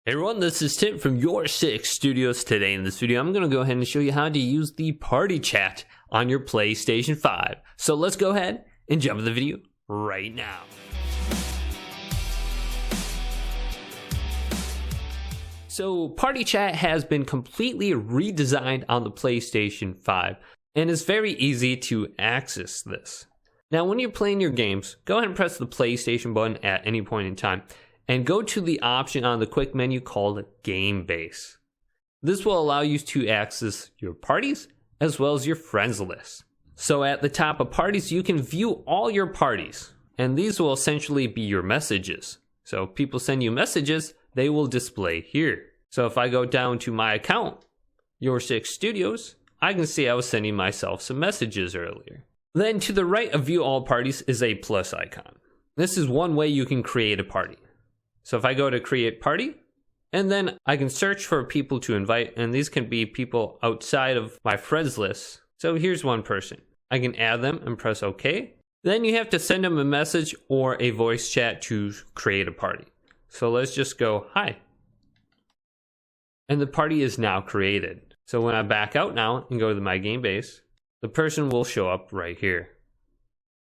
Hey everyone, this is Tim from YourSixStudios. Today in this video, I'm going to go ahead and show you how to use the party chat on your PlayStation 5. So let's go ahead and jump into the video right now. So party chat has been completely redesigned on the PlayStation 5 and it's very easy to access this. Now when you're playing your games, go ahead and press the PlayStation button at any point in time and go to the option on the quick menu called Game Base. This will allow you to access your parties as well as your friends list. So at the top of parties, you can view all your parties, and these will essentially be your messages. So if people send you messages, they will display here. So if I go down to my account, YourSixStudios, I can see I was sending myself some messages earlier. Then to the right of view all parties is a plus icon. This is one way you can create a party. So if I go to create party, and then I can search for people to invite, and these can be people outside of my friends list. So here's one person. I can add them and press OK. Then you have to send them a message or a voice chat to create a party. So let's just go hi. And the party is now created. So when I back out now and go to my game base, the person will show up right here.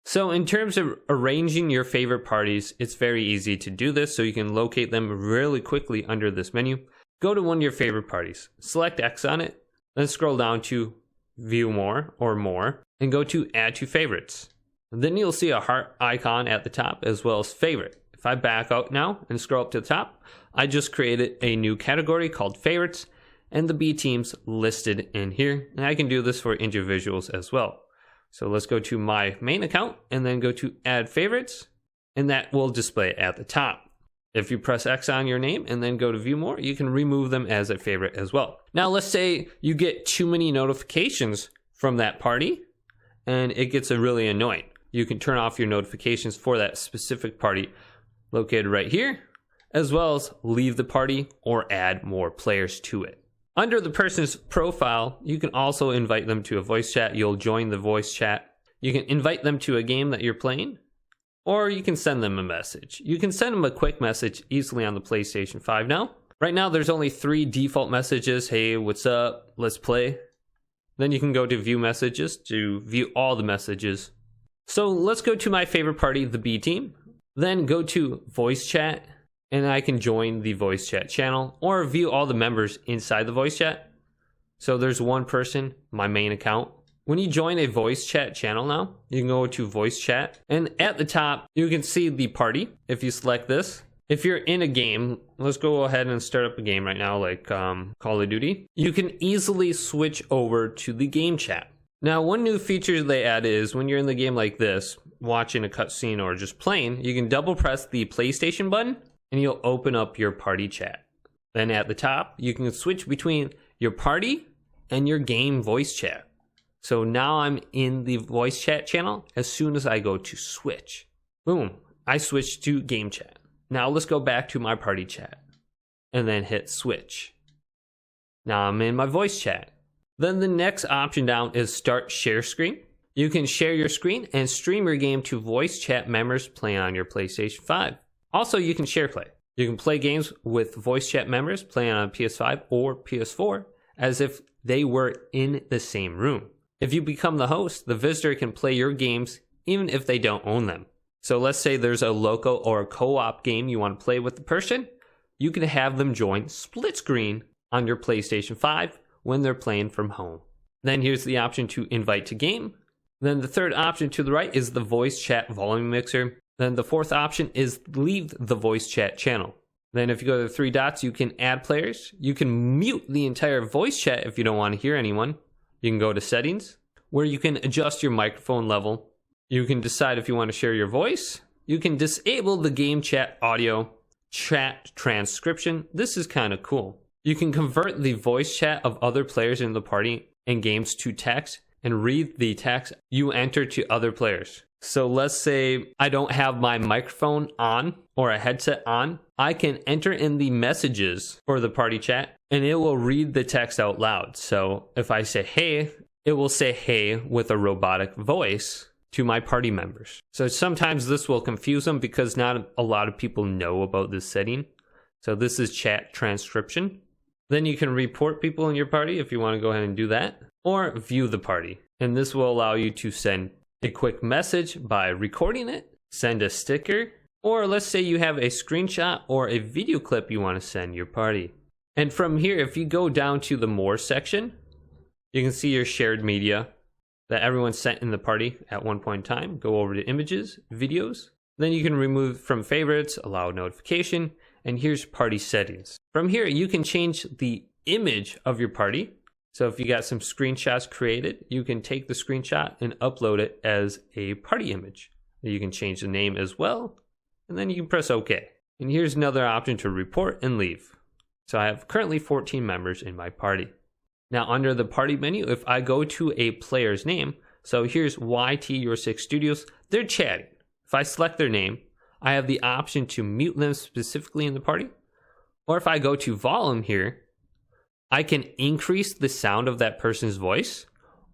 So in terms of arranging your favorite parties, it's very easy to do this, so you can locate them really quickly under this menu. Go to one of your favorite parties, select X on it, then scroll down to View More or More, and go to Add to Favorites. And then you'll see a heart icon at the top as well as Favorite. If I back out now and scroll up to the top, I just created a new category called Favorites, and the B teams listed in here. And I can do this for individuals as well. So let's go to my main account and then go to add favorites, and that will display at the top. If you press X on your name and then go to view more, you can remove them as a favorite as well. Now let's say you get too many notifications from that party and it gets really annoying. You can turn off your notifications for that specific party located right here, as well as leave the party or add more players to it. Under the person's profile, you can also invite them to a voice chat. You'll join the voice chat. You can invite them to a game that you're playing, or you can send them a message. You can send them a quick message easily on the PlayStation 5 now. Right now, there's only 3 default messages. Hey, what's up? Let's play. Then you can go to view messages to view all the messages. So let's go to my favorite party, the B team. Then go to voice chat. And I can join the voice chat channel or view all the members inside the voice chat. So there's one person, my main account. When you join a voice chat channel now, you can go to voice chat. And at the top, you can see the party if you select this. If you're in a game, let's go ahead and start up a game right now like Call of Duty. You can easily switch over to the game chat. Now, one new feature they added is when you're in the game like this, watching a cutscene or just playing, you can double press the PlayStation button and you'll open up your party chat. Then at the top, you can switch between your party and your game voice chat. So now I'm in the voice chat channel as soon as I go to switch. Boom, I switched to game chat. Now let's go back to my party chat and then hit switch. Now I'm in my voice chat. Then the next option down is start share screen. You can share your screen and stream your game to voice chat members playing on your PlayStation 5. Also, you can share play. You can play games with voice chat members playing on PS5 or PS4 as if they were in the same room. If you become the host, the visitor can play your games even if they don't own them. So let's say there's a local or a co-op game you want to play with the person. You can have them join split screen on your PlayStation 5 when they're playing from home. Then here's the option to invite to game. Then the third option to the right is the voice chat volume mixer. Then the fourth option is leave the voice chat channel. Then if you go to the 3 dots, you can add players. You can mute the entire voice chat if you don't want to hear anyone. You can go to settings, where you can adjust your microphone level. You can decide if you want to share your voice. You can disable the game chat audio, chat transcription. This is kind of cool. You can convert the voice chat of other players in the party and games to text and read the text you enter to other players. So let's say I don't have my microphone on or a headset on. I can enter in the messages for the party chat and it will read the text out loud. So if I say hey, it will say hey with a robotic voice to my party members. So sometimes this will confuse them because not a lot of people know about this setting. So this is chat transcription. Then you can report people in your party if you want to go ahead and do that, or view the party. And this will allow you to send a quick message by recording it, send a sticker, or let's say you have a screenshot or a video clip you want to send your party. And from here, if you go down to the more section, you can see your shared media that everyone sent in the party at one point in time. Go over to images, videos. Then you can remove from favorites, allow notification, and here's party settings. From here, you can change the image of your party. So if you got some screenshots created, you can take the screenshot and upload it as a party image. You can change the name as well, and then you can press OK. And here's another option to report and leave. So I have currently 14 members in my party. Now under the party menu, if I go to a player's name, so here's YT YourSix Studios, they're chatting. If I select their name, I have the option to mute them specifically in the party. Or if I go to volume here, I can increase the sound of that person's voice,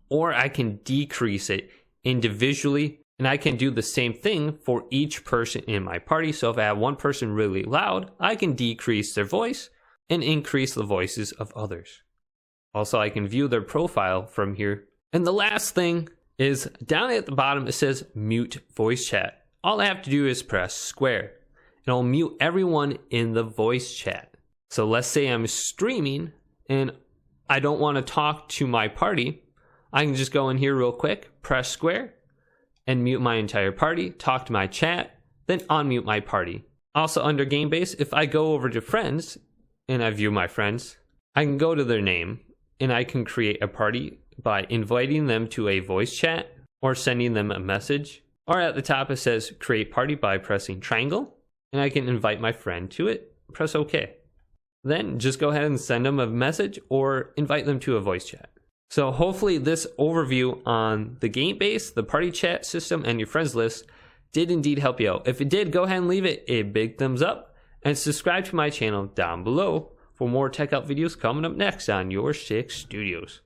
or I can decrease it individually. And I can do the same thing for each person in my party. So if I have one person really loud, I can decrease their voice and increase the voices of others. Also, I can view their profile from here. And the last thing is down at the bottom, it says mute voice chat. All I have to do is press square. It'll mute everyone in the voice chat. So let's say I'm streaming and I don't want to talk to my party. I can just go in here real quick, press square, and mute my entire party, talk to my chat, then unmute my party. Also under game base, if I go over to friends and I view my friends, I can go to their name and I can create a party by inviting them to a voice chat or sending them a message. Or at the top it says create party by pressing triangle, and I can invite my friend to it, press OK. Then just go ahead and send them a message or invite them to a voice chat. So hopefully this overview on the game base, the party chat system, and your friends list did indeed help you out. If it did, go ahead and leave it a big thumbs up and subscribe to my channel down below for more tech help videos coming up next on YourSix Studios.